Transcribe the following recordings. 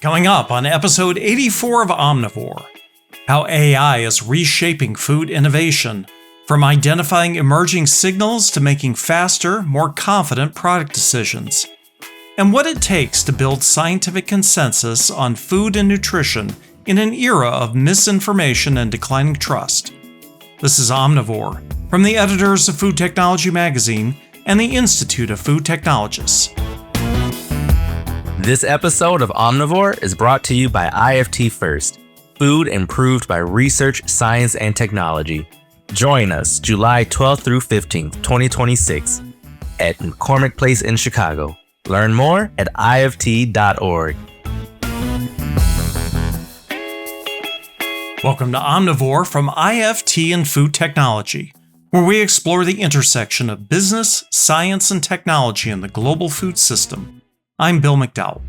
Coming up on episode 84 of Omnivore, how AI is reshaping food innovation, from identifying emerging signals to making faster, more confident product decisions, and what it takes to build scientific consensus on food and nutrition in an era of misinformation and declining trust. This is Omnivore, from the editors of Food Technology Magazine and the Institute of Food Technologists. This episode of Omnivore is brought to you by IFT FIRST, food improved by research, science, and technology. Join us July 12th through 15th, 2026 at McCormick Place in Chicago. Learn more at ift.org. Welcome to Omnivore from IFT and Food Technology, where we explore the intersection of business, science, and technology in the global food system. I'm Bill McDowell.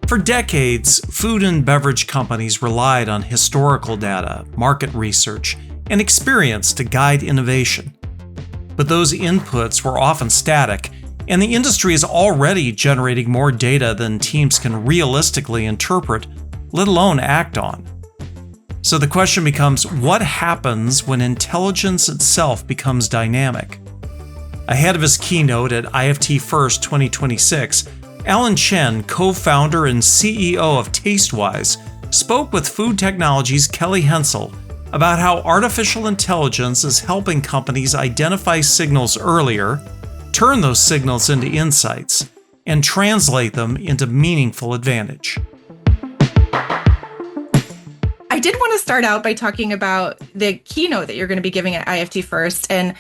For decades, food and beverage companies relied on historical data, market research, and experience to guide innovation. But those inputs were often static, and the industry is already generating more data than teams can realistically interpret, let alone act on. So the question becomes, what happens when intelligence itself becomes dynamic? Ahead of his keynote at IFT FIRST 2026, Chen, co-founder and CEO of Tastewise, spoke with Food Technology's Kelly Hensel about how artificial intelligence is helping companies identify signals earlier, turn those signals into insights, and translate them into meaningful advantage. I did want to start out by talking about the keynote that you're going to be giving at IFT FIRST, and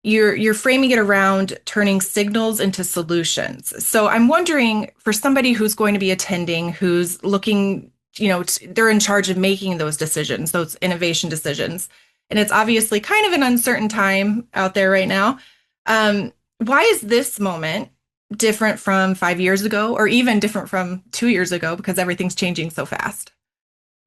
you're framing it around turning signals into solutions. So I'm wondering, for somebody who's going to be attending, who's looking, they're in charge of making those decisions, those innovation decisions, and it's obviously kind of an uncertain time out there right now. Why is this moment different from 5 years ago, or even different from 2 years ago, because everything's changing so fast?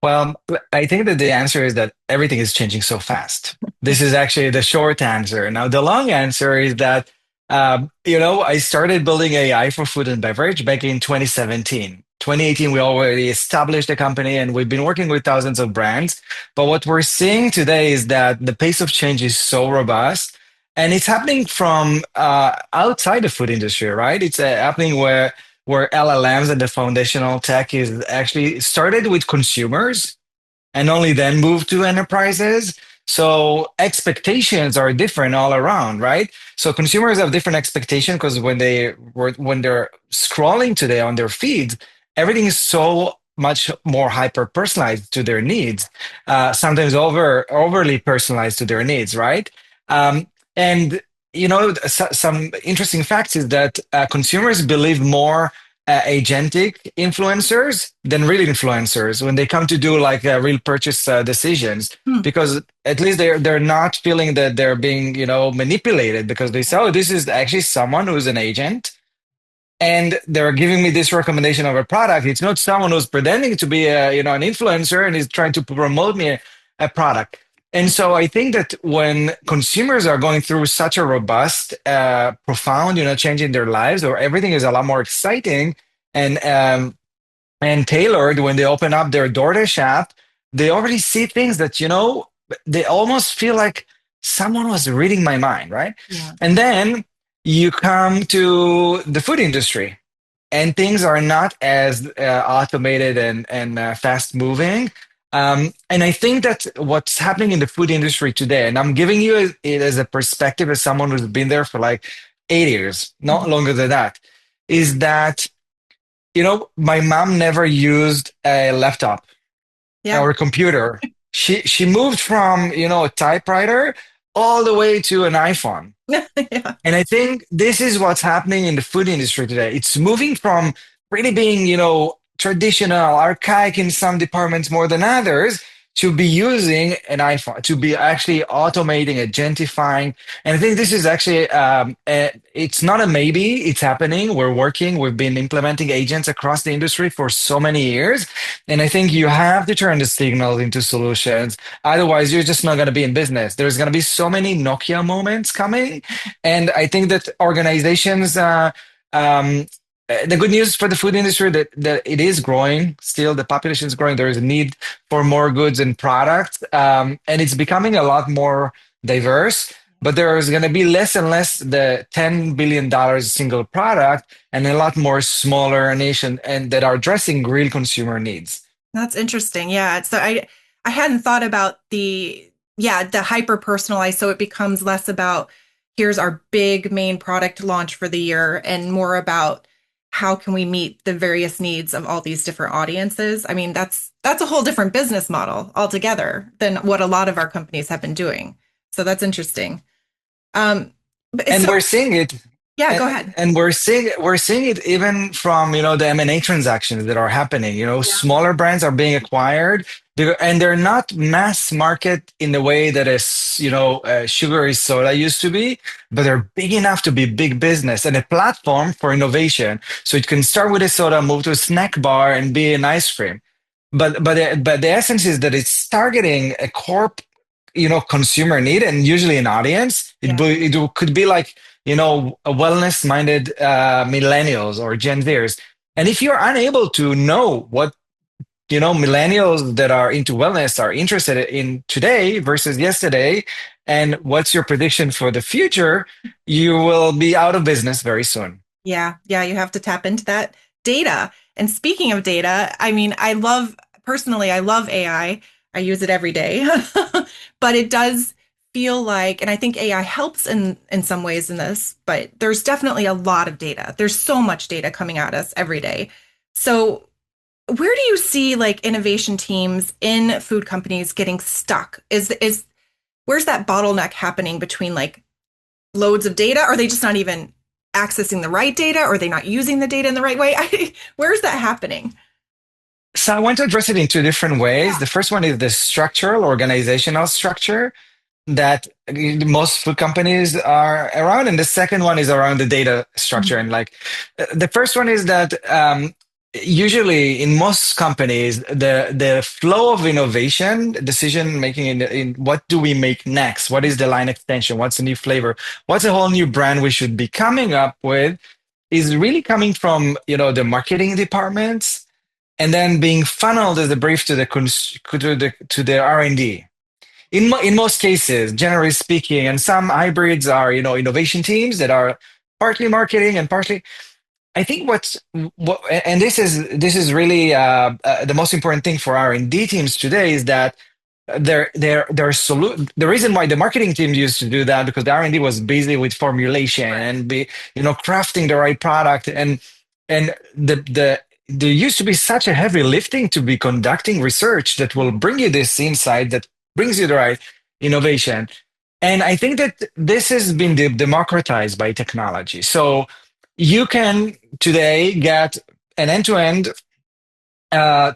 Well, I think that the answer is that everything is changing so fast. This is actually the short answer. Now, the long answer is that, I started building AI for food and beverage back in 2017. 2018, we already established the company and we've been working with thousands of brands. But what we're seeing today is that the pace of change is so robust, and it's happening from outside the food industry, right? It's happening where LLMs and the foundational tech is actually started with consumers and only then moved to enterprises. So expectations are different all around, right? So consumers have different expectations because when they're scrolling today on their feeds, everything is so much more hyper personalized to their needs, sometimes overly personalized to their needs, right? Some interesting facts is that consumers believe more agentic influencers than real influencers when they come to do real purchase decisions, because at least they're not feeling that they're being manipulated, because they say, oh, this is actually someone who's an agent and they're giving me this recommendation of a product. It's not someone who's pretending to be an influencer and is trying to promote me a product. And so I think that when consumers are going through such a robust, profound, change in their lives, or everything is a lot more exciting and tailored, when they open up their DoorDash app, they already see things that, they almost feel like someone was reading my mind, right? Yeah. And then you come to the food industry and things are not as automated and fast moving. And I think that what's happening in the food industry today, and I'm giving you it as a perspective as someone who's been there for 8 years, not longer than that, is that, my mom never used a laptop or a computer. She moved from, a typewriter all the way to an iPhone. Yeah. And I think this is what's happening in the food industry today. It's moving from really being, traditional, archaic in some departments more than others, to be using an iPhone, to be actually automating, agentifying. And I think this is actually, it's not a maybe, it's happening. We've been implementing agents across the industry for so many years. And I think you have to turn the signals into solutions. Otherwise, you're just not going to be in business. There's going to be so many Nokia moments coming. And I think that organizations the good news for the food industry that it is growing still. The population is growing. There is a need for more goods and products, and it's becoming a lot more diverse. But there is going to be less and less the $10 billion single product, and a lot more smaller nation and that are addressing real consumer needs. That's interesting. Yeah. So I hadn't thought about the hyper personalized. So it becomes less about here's our big main product launch for the year and more about how can we meet the various needs of all these different audiences. I mean, that's a whole different business model altogether than what a lot of our companies have been doing. So that's interesting. And we're seeing it. Yeah, go ahead. And we're seeing it even from the M&A transactions that are happening. Smaller brands are being acquired, and they're not mass market in the way that sugary soda used to be, but they're big enough to be big business and a platform for innovation. So it can start with a soda, move to a snack bar, and be an ice cream. But the essence is that it's targeting a core consumer need, and usually an audience. It could be like a wellness-minded millennials or Gen Zers. And if you're unable to know what millennials that are into wellness are interested in today versus yesterday, and what's your prediction for the future, you will be out of business very soon. Yeah, you have to tap into that data. And speaking of data, I mean, I love AI. I use it every day, but it does feel like, and I think AI helps in some ways in this, but there's definitely a lot of data. There's so much data coming at us every day. So where do you see like innovation teams in food companies getting stuck? Where's that bottleneck happening between like loads of data? Are they just not even accessing the right data? Or are they not using the data in the right way? Where's that happening? So I want to address it in two different ways. The first one is the structural, organizational structure that most food companies are around. And the second one is around the data structure. Mm-hmm. And like the first one is that usually in most companies, the flow of innovation, decision making in what do we make next? What is the line extension? What's the new flavor? What's a whole new brand we should be coming up with is really coming from, the marketing departments, and then being funneled as a brief to the R&D. In most cases, generally speaking, and some hybrids are innovation teams that are partly marketing and partly. I think and this is really the most important thing for R&D teams today is that the reason why the marketing team used to do that because the R&D was busy with formulation and crafting the right product and there used to be such a heavy lifting to be conducting research that will bring you this insight that brings you the right innovation. And I think that this has been democratized by technology. So you can today get an end-to-end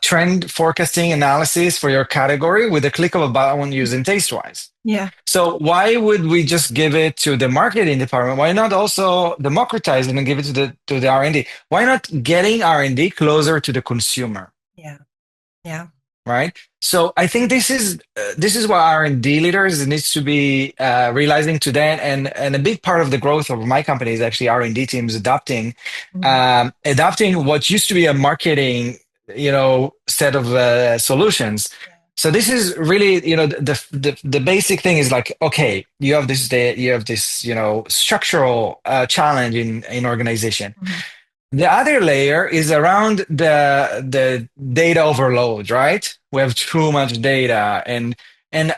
trend forecasting analysis for your category with a click of a button using Tastewise. Yeah. So why would we just give it to the marketing department? Why not also democratize it and give it to the R&D? Why not getting R&D closer to the consumer? Yeah. Right. So I think this is what R&D leaders needs to be realizing today, and a big part of the growth of my company is actually R&D teams adopting what used to be a marketing set of solutions. So this is really, the basic thing is like, okay, you have this structural challenge in organization. Mm-hmm. The other layer is around the data overload, right? We have too much data, and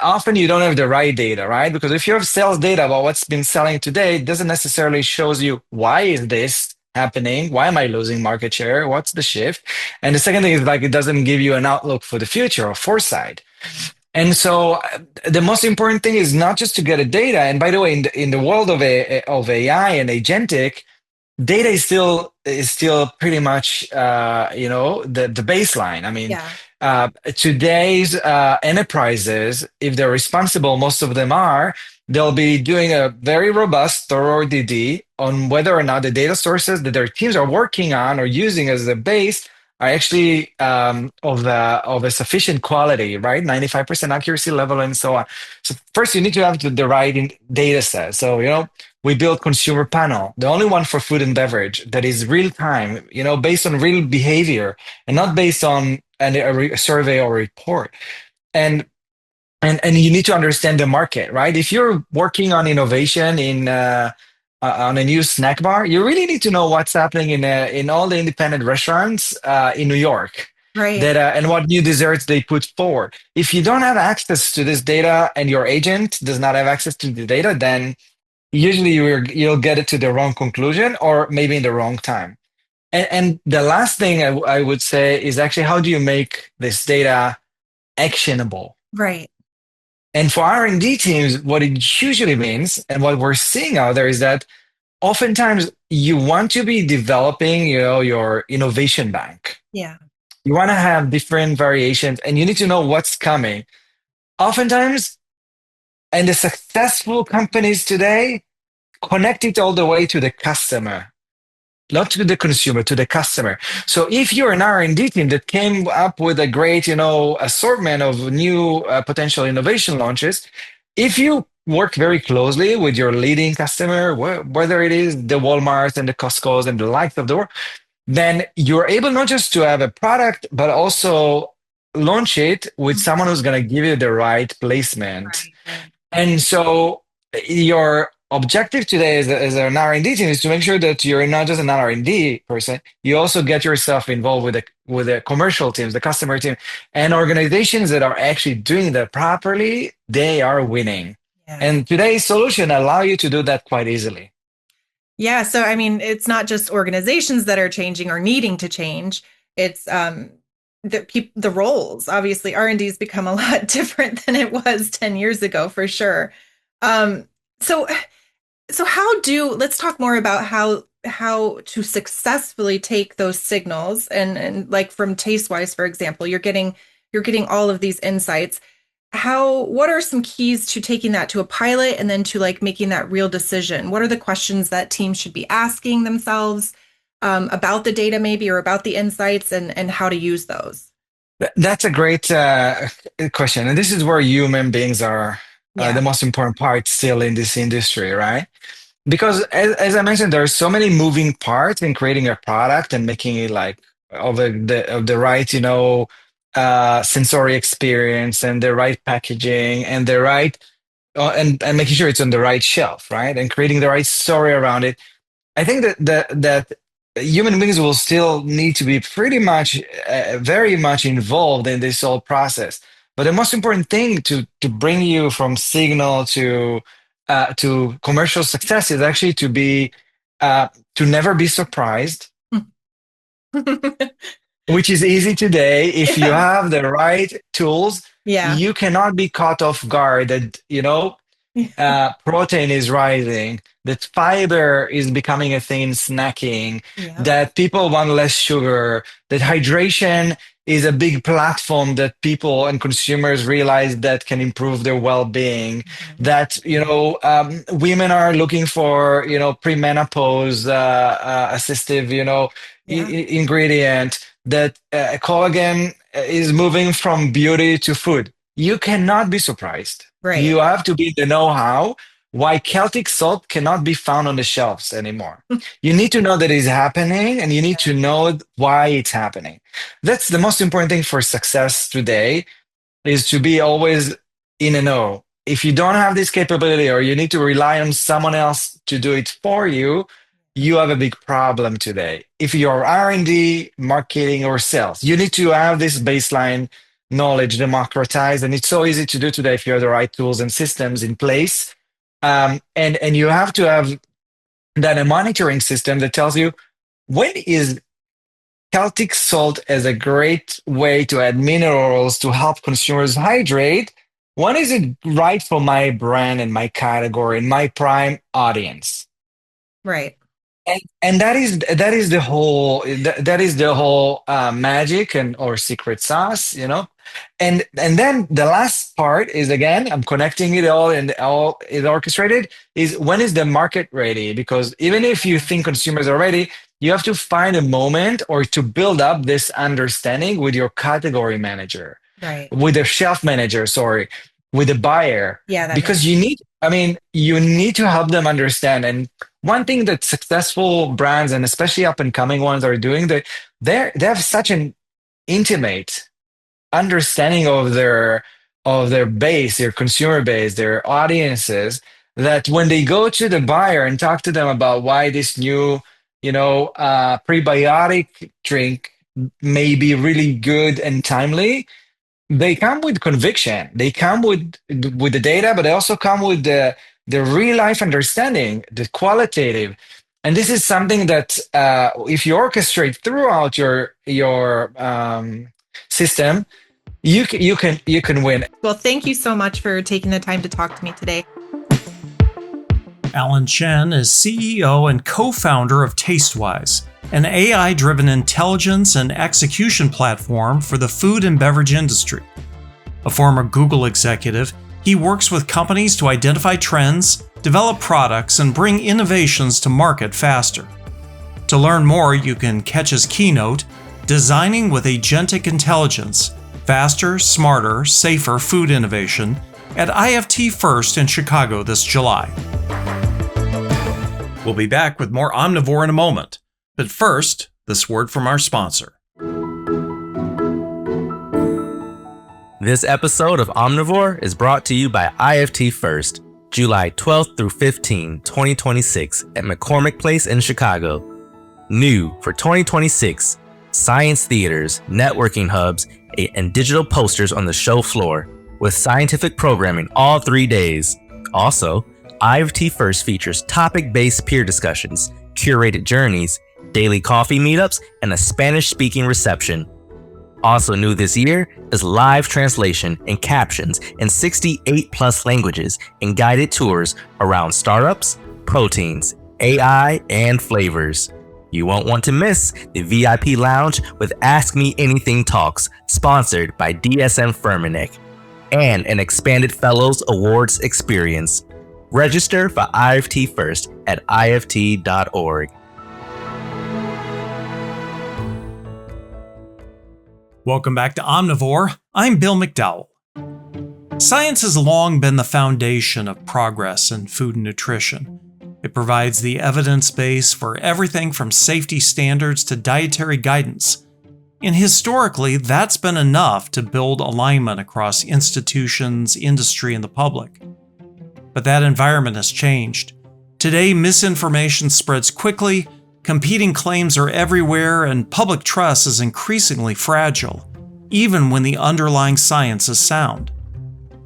often you don't have the right data, right? Because if you have sales data about what's been selling today, it doesn't necessarily shows you why is this happening? Why am I losing market share? What's the shift? And the second thing is like it doesn't give you an outlook for the future or foresight. And so the most important thing is not just to get a data. And by the way, in the world of AI and agentic, data is still pretty much the baseline. I mean, today's enterprises, if they're responsible, most of them are. They'll be doing a very robust, thorough DD on whether or not the data sources that their teams are working on or using as a base are actually of a sufficient quality, right? 95% accuracy level and so on. So first, you need to have the right data set. So we built consumer panel, the only one for food and beverage that is real time, based on real behavior and not based on a survey or report. And you need to understand the market, right? If you're working on innovation on a new snack bar, you really need to know what's happening in all the independent restaurants in New York. Right. And what new desserts they put forward. If you don't have access to this data and your agent does not have access to the data, then usually you'll get it to the wrong conclusion or maybe in the wrong time. And the last thing I would say is actually, how do you make this data actionable? Right. And for R&D teams, what it usually means and what we're seeing out there is that oftentimes you want to be developing, your innovation bank. Yeah. You want to have different variations and you need to know what's coming. Oftentimes, and the successful companies today connect it all the way to the customer, not to the consumer, to the customer. So if you're an R&D team that came up with a great, assortment of new potential innovation launches, if you work very closely with your leading customer, whether it is the Walmarts and the Costco's and the likes of the world, then you're able not just to have a product, but also launch it with someone who's going to give you the right placement. Right. And so your objective today as an R&D team is to make sure that you're not just an R&D person, you also get yourself involved with the commercial teams, the customer team, and organizations that are actually doing that properly, they are winning. Yeah. And today's solution allow you to do that quite easily. Yeah. So, I mean, it's not just organizations that are changing or needing to change. It's the roles. Obviously, R&D has become a lot different than it was 10 years ago, for sure. So let's talk more about how to successfully take those signals and like from Tastewise, for example, you're getting all of these insights. What are some keys to taking that to a pilot and then to like making that real decision? What are the questions that teams should be asking themselves about the data maybe, or about the insights and how to use those? That's a great question. And this is where human beings are the most important part still in this industry, right? Because as I mentioned, there are so many moving parts in creating a product and making it like of the right, sensory experience and the right packaging and the right and making sure it's on the right shelf, right? And creating the right story around it. I think that human beings will still need to be pretty much, very much involved in this whole process. But the most important thing to bring you from signal to commercial success is actually to never be surprised, which is easy today. If you have the right tools, you cannot be caught off guard that, protein is rising, that fiber is becoming a thing in snacking, that people want less sugar, that hydration is a big platform that people and consumers realize that can improve their well-being, that, women are looking for, premenopause assistive, ingredient, that collagen is moving from beauty to food. You cannot be surprised. Right. You have to be the know-how why Celtic salt cannot be found on the shelves anymore. You need to know that it's happening and you need to know why it's happening. That's the most important thing for success today, is to be always in a know. If you don't have this capability or you need to rely on someone else to do it for you, you have a big problem today. If you're R&D, marketing, or sales, you need to have this baseline knowledge democratized, and it's so easy to do today if you have the right tools and systems in place. And you have to have then a monitoring system that tells you when is Celtic salt as a great way to add minerals to help consumers hydrate. When is it right for my brand and my category and my prime audience? Right. And that is the whole magic or secret sauce, and then the last part is, again, I'm connecting it all and all is orchestrated, is when is the market ready? Because even if you think consumers are ready, you have to find a moment or to build up this understanding with your category manager, right, with the shelf manager, sorry, with the buyer. Yeah, that because you need to help them understand. And one thing that successful brands, and especially up and coming ones, are doing, they have such an intimate understanding of their base, their consumer base, their audiences, that when they go to the buyer and talk to them about why this new, prebiotic drink may be really good and timely, they come with conviction. They come with the data, but they also come with the real life understanding, the qualitative. And this is something that if you orchestrate throughout your system, you can win. Well, thank you so much for taking the time to talk to me today. Alon Chen is CEO and co-founder of Tastewise, an AI-driven intelligence and execution platform for the food and beverage industry. A former Google executive, he works with companies to identify trends, develop products, and bring innovations to market faster. To learn more, you can catch his keynote, Designing with Agentic Intelligence, Faster, Smarter, Safer Food Innovation, at IFT FIRST in Chicago this July. We'll be back with more Omnivore in a moment. But first, this word from our sponsor. This episode of Omnivore is brought to you by IFT FIRST, July 12th through 15, 2026 at McCormick Place in Chicago. New for 2026, science theaters, networking hubs, and digital posters on the show floor with scientific programming all 3 days. Also, IFT FIRST features topic-based peer discussions, curated journeys, daily coffee meetups, and a Spanish-speaking reception. Also new this year is live translation and captions in 68+ languages and guided tours around startups, proteins, AI, and flavors. You won't want to miss the VIP Lounge with Ask Me Anything Talks, sponsored by DSM Firmenich, and an expanded Fellows Awards experience. Register for IFT FIRST at ift.org. Welcome back to Omnivore. I'm Bill McDowell. Science has long been the foundation of progress in food and nutrition. It provides the evidence base for everything from safety standards to dietary guidance. And historically, that's been enough to build alignment across institutions, industry, and the public. But that environment has changed. Today, misinformation spreads quickly, competing claims are everywhere, and public trust is increasingly fragile, even when the underlying science is sound.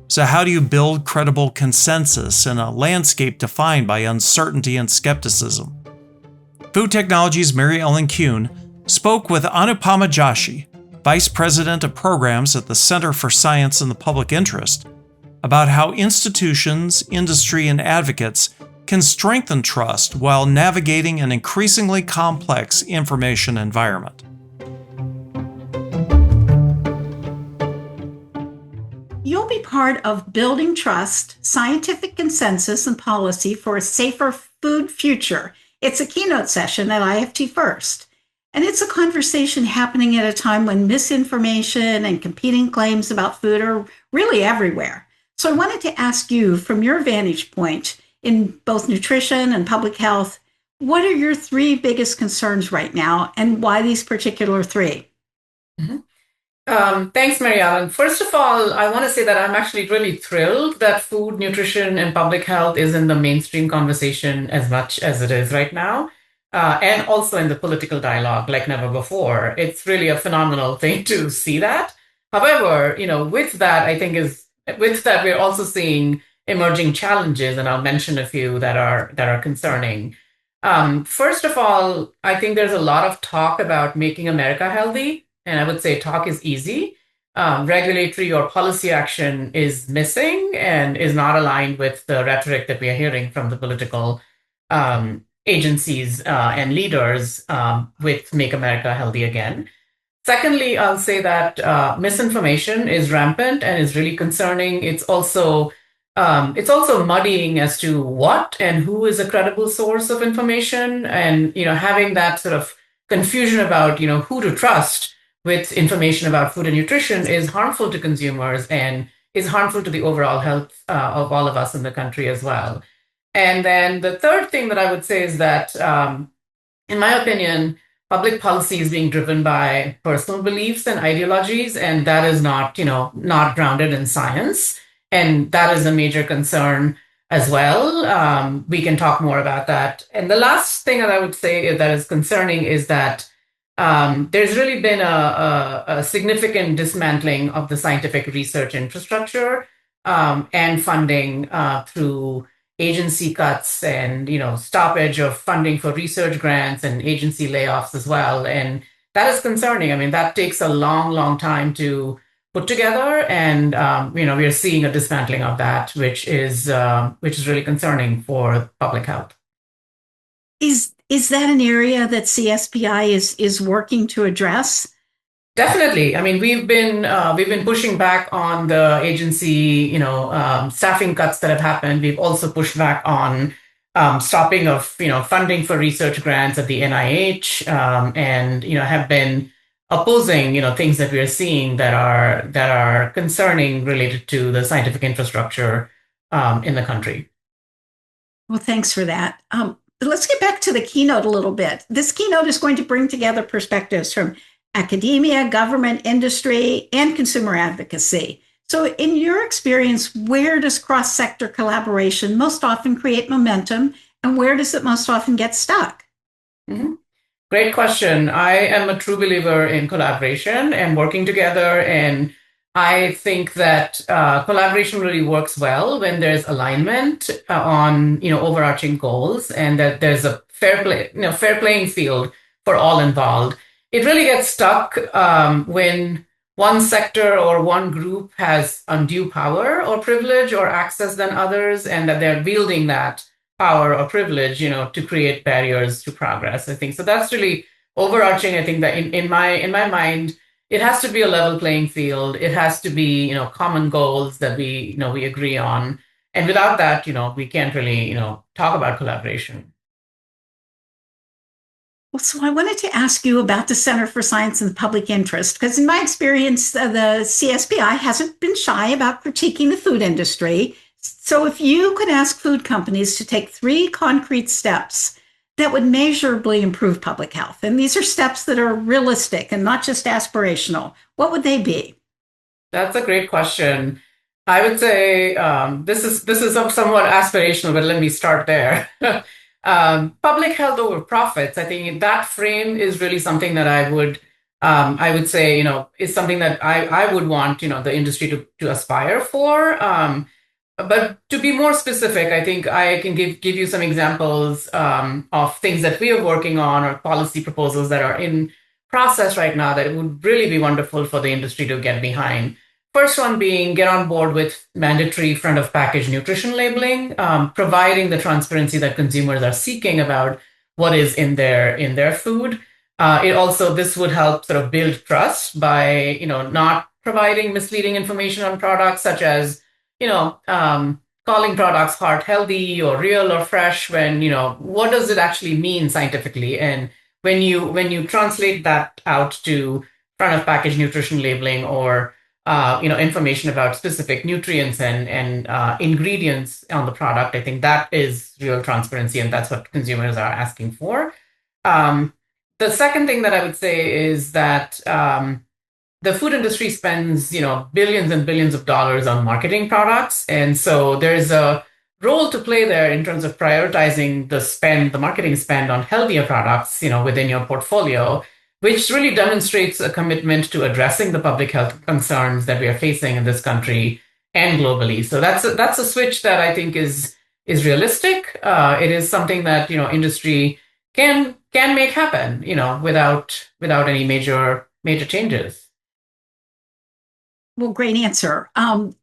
So how do you build credible consensus in a landscape defined by uncertainty and skepticism? Food Technology's Mary Ellen Kuhn spoke with Anupama Joshi, Vice President of Programs at the Center for Science in the Public Interest, about how institutions, industry, and advocates can strengthen trust while navigating an increasingly complex information environment. You'll be part of building trust, scientific consensus, and policy for a safer food future. It's a keynote session at IFT FIRST. And it's a conversation happening at a time when misinformation and competing claims about food are really everywhere. So I wanted to ask you, from your vantage point in both nutrition and public health, what are your 3 biggest concerns right now, and why these particular 3? Thanks, Mary Ellen. First of all, I want to say that I'm actually really thrilled that food, nutrition, and public health is in the mainstream conversation as much as it is right now, and also in the political dialogue like never before. It's really a phenomenal thing to see that. However, with that, we're also seeing emerging challenges, and I'll mention a few that are concerning. First of all, I think there's a lot of talk about making America healthy, and I would say talk is easy. Regulatory or policy action is missing and is not aligned with the rhetoric that we are hearing from the political agencies and leaders with Make America Healthy Again. Secondly, I'll say that misinformation is rampant and is really concerning. It's also muddying as to what and who is a credible source of information, and having that sort of confusion about who to trust with information about food and nutrition is harmful to consumers and is harmful to the overall health of all of us in the country as well. And then the third thing that I would say is that, in my opinion, public policy is being driven by personal beliefs and ideologies, and that is not grounded in science. And that is a major concern as well. We can talk more about that. And the last thing that I would say that is concerning is that there's really been a significant dismantling of the scientific research infrastructure and funding through agency cuts and stoppage of funding for research grants and agency layoffs as well. And that is concerning. I mean, that takes a long time to put together, and we are seeing a dismantling of that, which is really concerning for public health. Is that an area that CSPI is working to address? Definitely. I mean, we've been pushing back on the agency, staffing cuts that have happened. We've also pushed back on stopping of funding for research grants at the NIH, and have been opposing things that we are seeing that are concerning related to the scientific infrastructure in the country. Well, thanks for that. Let's get back to the keynote a little bit. This keynote is going to bring together perspectives from academia, government, industry, and consumer advocacy. So in your experience, where does cross-sector collaboration most often create momentum, and where does it most often get stuck? Mm-hmm. Great question. I am a true believer in collaboration and working together, and I think that collaboration really works well when there's alignment on overarching goals, and that there's a fair playing field for all involved. It really gets stuck when one sector or one group has undue power or privilege or access than others, and that they're wielding that power or privilege, to create barriers to progress. I think so. That's really overarching. I think that in my mind, it has to be a level playing field. It has to be common goals that we agree on, and without that, we can't really talk about collaboration. Well, so I wanted to ask you about the Center for Science and Public Interest, because in my experience, the CSPI hasn't been shy about critiquing the food industry. So if you could ask food companies to take 3 concrete steps that would measurably improve public health, and these are steps that are realistic and not just aspirational, what would they be? That's a great question. I would say this is somewhat aspirational, but let me start there. Public health over profits. I think that frame is really something that I would say, is something that I would want, the industry to aspire for. But to be more specific, I think I can give you some examples of things that we are working on or policy proposals that are in process right now that it would really be wonderful for the industry to get behind. First one being get on board with mandatory front of package nutrition labeling, providing the transparency that consumers are seeking about what is in their food. This would help sort of build trust by not providing misleading information on products, such as calling products heart healthy or real or fresh, when what does it actually mean scientifically? And when you translate that out to front of package nutrition labeling or information about specific nutrients and ingredients on the product, I think that is real transparency, and that's what consumers are asking for. The second thing that I would say is that the food industry spends, billions and billions of dollars on marketing products, and so there's a role to play there in terms of prioritizing the marketing spend on healthier products, within your portfolio, which really demonstrates a commitment to addressing the public health concerns that we are facing in this country and globally. So that's a switch that I think is realistic. It is something that industry can make happen, without any major changes. Well, great answer. And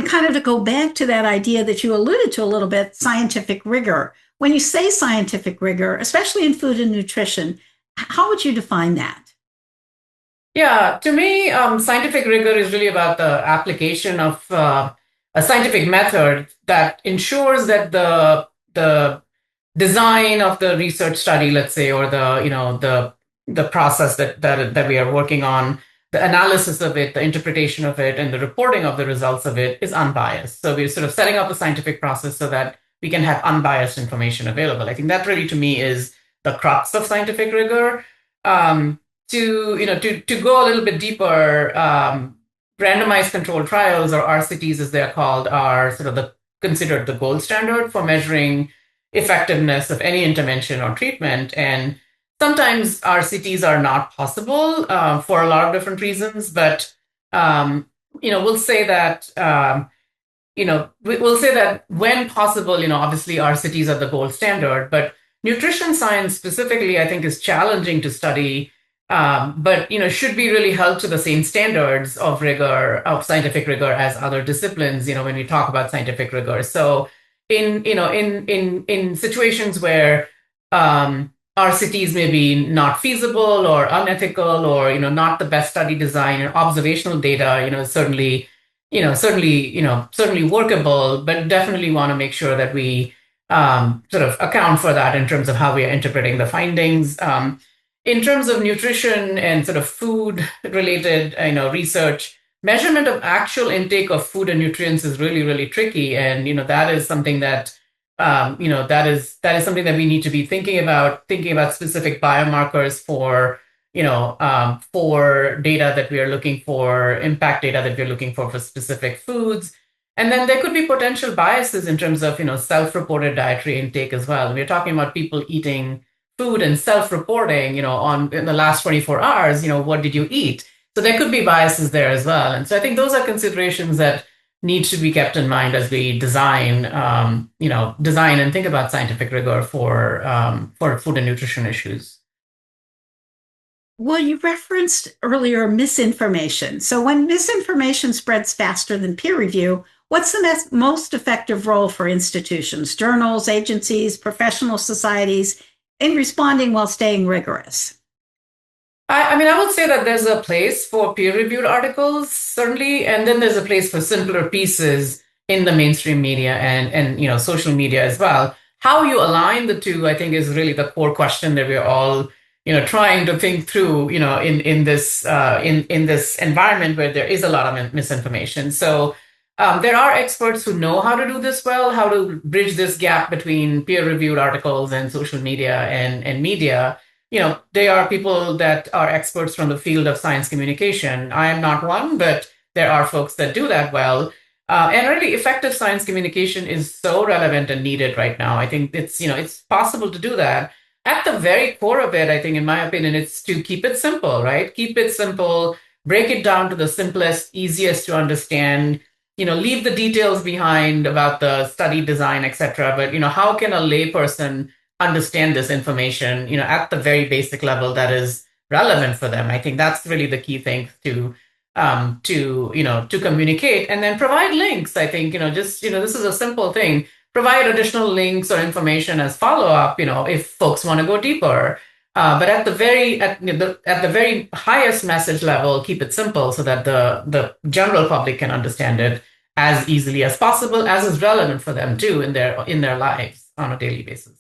kind of to go back to that idea that you alluded to a little bit, scientific rigor. When you say scientific rigor, especially in food and nutrition, how would you define that? Yeah, to me, scientific rigor is really about the application of a scientific method that ensures that the design of the research study, let's say, or the process that we are working on, the analysis of it, the interpretation of it, and the reporting of the results of it is unbiased. So we're sort of setting up a scientific process so that we can have unbiased information available. I think that really, to me, is the crux of scientific rigor. To go a little bit deeper, randomized controlled trials, or RCTs as they're called, are sort of considered the gold standard for measuring effectiveness of any intervention or treatment. And sometimes RCTs are not possible for a lot of different reasons, but we'll say that we'll say that when possible, obviously RCTs are the gold standard, but nutrition science specifically, I think, is challenging to study, but should be really held to the same standards of rigor, of scientific rigor, as other disciplines. When we talk about scientific rigor, so in situations where RCTs may be not feasible or unethical, or not the best study design, and observational data, certainly workable, but definitely want to make sure that we sort of account for that in terms of how we are interpreting the findings. In terms of nutrition and sort of food related, research, measurement of actual intake of food and nutrients is really, really tricky. And, that is something that, that is something that we need to be thinking about specific biomarkers for, for data that we are looking for, impact data that we're looking for specific foods. And then there could be potential biases in terms of, self-reported dietary intake as well. We're talking about people eating food and self-reporting, in the last 24 hours, what did you eat? So there could be biases there as well. And so I think those are considerations that need to be kept in mind as we design and think about scientific rigor for food and nutrition issues. Well, you referenced earlier misinformation. So when misinformation spreads faster than peer review, what's the most effective role for institutions, journals, agencies, professional societies in responding while staying rigorous? I would say that there's a place for peer-reviewed articles, certainly, and then there's a place for simpler pieces in the mainstream media and social media as well. How you align the two, I think, is really the core question that we're all trying to think through, in this environment where there is a lot of misinformation. So there are experts who know how to do this well, how to bridge this gap between peer-reviewed articles and social media and media. They are people that are experts from the field of science communication. I am not one, but there are folks that do that well. And really, effective science communication is so relevant and needed right now. I think it's possible to do that. At the very core of it, I think, in my opinion, it's to keep it simple, right? Keep it simple, break it down to the simplest, easiest to understand, leave the details behind about the study design, etc. But, how can a layperson understand this information, at the very basic level that is relevant for them? I think that's really the key thing to communicate, and then provide links. I think, this is a simple thing. Provide additional links or information as follow-up, if folks want to go deeper. But at the very highest message level, keep it simple so that the general public can understand it as easily as possible, as is relevant for them too in their lives on a daily basis.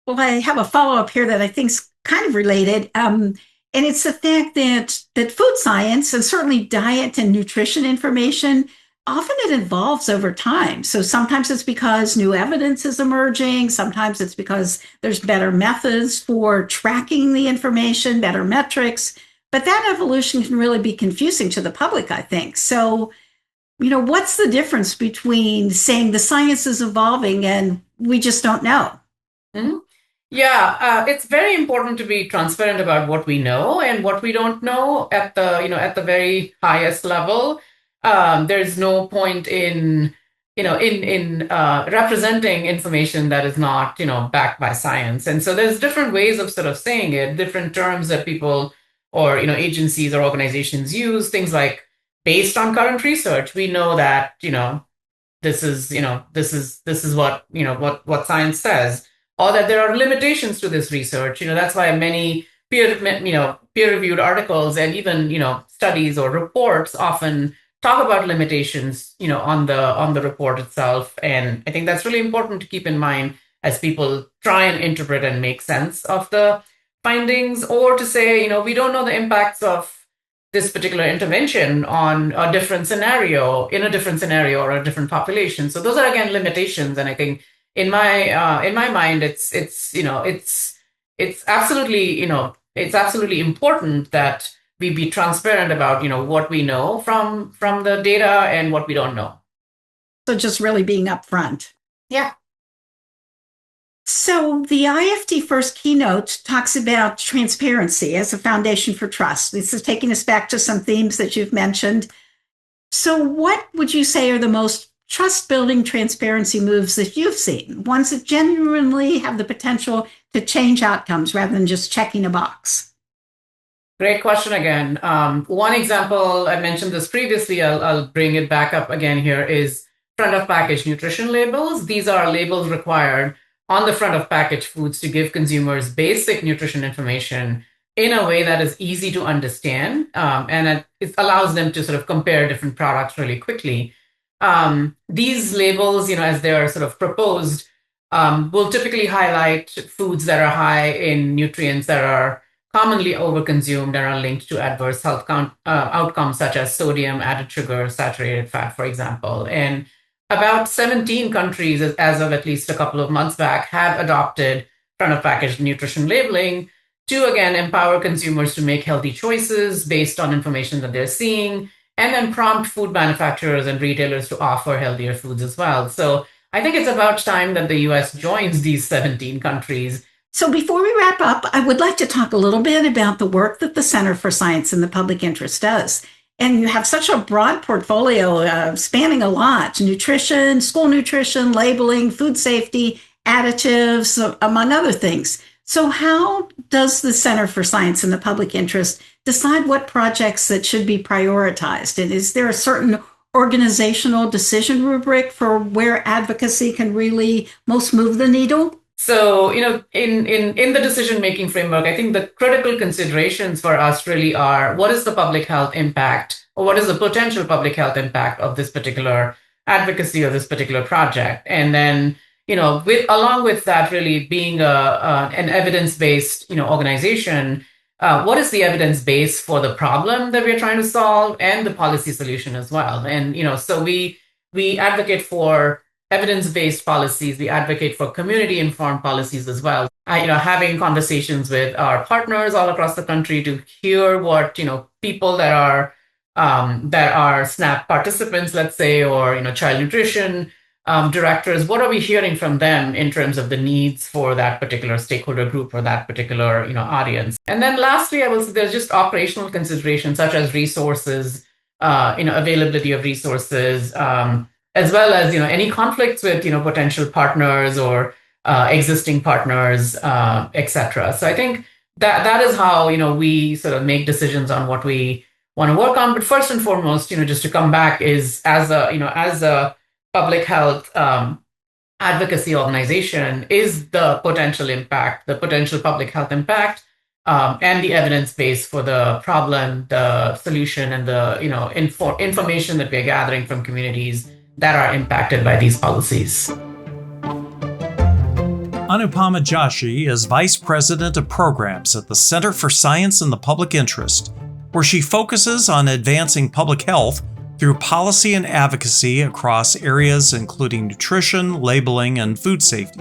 Well, I have a follow-up here that I think is kind of related. And it's the fact that food science, and certainly diet and nutrition information, often it evolves over time. So sometimes it's because new evidence is emerging. Sometimes it's because there's better methods for tracking the information, better metrics. But that evolution can really be confusing to the public, I think. So, what's the difference between saying the science is evolving and we just don't know? Mm-hmm. Yeah, it's very important to be transparent about what we know and what we don't know at the very highest level. There's no point in representing information that is not backed by science. And so there's different ways of sort of saying it, different terms that people or agencies or organizations use. Things like based on current research, we know that this is what science says, or that there are limitations to this research. That's why many peer-reviewed articles and even studies or reports often talk about limitations on the report itself. And I think that's really important to keep in mind as people try and interpret and make sense of the findings, or to say we don't know the impacts of this particular intervention on a different scenario, in a different scenario or a different population. So those are again limitations, and I think in my mind, it's absolutely it's absolutely important that we be transparent about what we know from the data and what we don't know. So just really being upfront. Yeah. So the IFT First keynote talks about transparency as a foundation for trust. This is taking us back to some themes that you've mentioned. So what would you say are the most trust-building transparency moves that you've seen, ones that genuinely have the potential to change outcomes rather than just checking a box? Great question again. One example, I mentioned this previously, I'll bring it back up again here, is front of package nutrition labels. These are labels required on the front of packaged foods to give consumers basic nutrition information in a way that is easy to understand, and it allows them to sort of compare different products really quickly. These labels, as they are sort of proposed, will typically highlight foods that are high in nutrients that are commonly overconsumed and are linked to adverse health outcomes such as sodium, added sugar, saturated fat, for example. And about 17 countries, as of at least a couple of months back, have adopted front of package nutrition labeling to, again, empower consumers to make healthy choices based on information that they're seeing, and then prompt food manufacturers and retailers to offer healthier foods as well. So I think it's about time that the US joins these 17 countries. So before we wrap up, I would like to talk a little bit about the work that the Center for Science in the Public Interest does. And you have such a broad portfolio spanning a lot: nutrition, school nutrition, labeling, food safety, additives, among other things. So how does the Center for Science in the Public Interest decide what projects that should be prioritized? And is there a certain organizational decision rubric for where advocacy can really most move the needle? So, in the decision-making framework, I think the critical considerations for us really are: what is the public health impact, or what is the potential public health impact of this particular advocacy or this particular project? And then, along with that, really being an evidence-based, organization, what is the evidence base for the problem that we're trying to solve, and the policy solution as well? And, so we advocate for evidence-based policies. We advocate for community-informed policies as well. Having conversations with our partners all across the country to hear what, people that are SNAP participants, let's say, or, child nutrition directors, what are we hearing from them in terms of the needs for that particular stakeholder group or that particular, audience? And then lastly, I will say there's just operational considerations such as resources, availability of resources, as well as, any conflicts with, potential partners or existing partners, et cetera. So I think that is how, we sort of make decisions on what we want to work on. But first and foremost, just to come back, is as a public health advocacy organization, is the potential public health impact, and the evidence base for the problem, the solution, and the information that we're gathering from communities that are impacted by these policies. Anupama Joshi is Vice President of Programs at the Center for Science in the Public Interest, where she focuses on advancing public health through policy and advocacy across areas including nutrition, labeling, and food safety.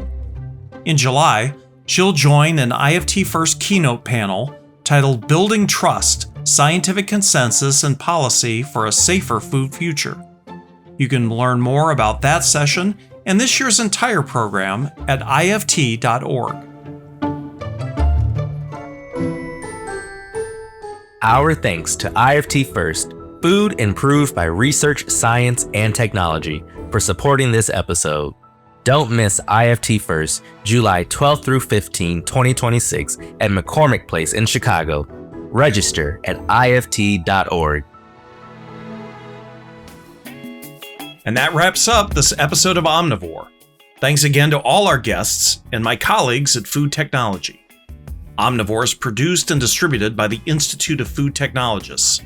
In July, she'll join an IFT First keynote panel titled Building Trust, Scientific Consensus and Policy for a Safer Food Future. You can learn more about that session and this year's entire program at IFT.org. Our thanks to IFT First, Food Improved by Research, Science, and Technology, for supporting this episode. Don't miss IFT First, July 12 through 15, 2026 at McCormick Place in Chicago. Register at IFT.org. And that wraps up this episode of Omnivore. Thanks again to all our guests and my colleagues at Food Technology. Omnivore is produced and distributed by the Institute of Food Technologists.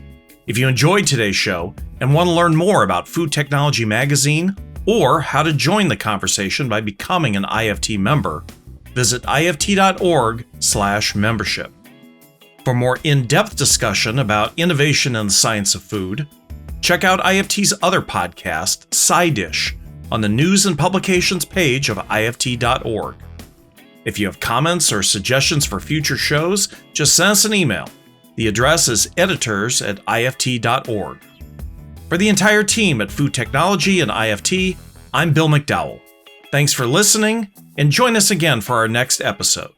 If you enjoyed today's show and want to learn more about Food Technology Magazine or how to join the conversation by becoming an IFT member, visit ift.org/membership. For more in-depth discussion about innovation in the science of food, check out IFT's other podcast, Side Dish, on the News and Publications page of IFT.org. If you have comments or suggestions for future shows, just send us an email. The address is editors@ift.org. For the entire team at Food Technology and IFT, I'm Bill McDowell. Thanks for listening, and join us again for our next episode.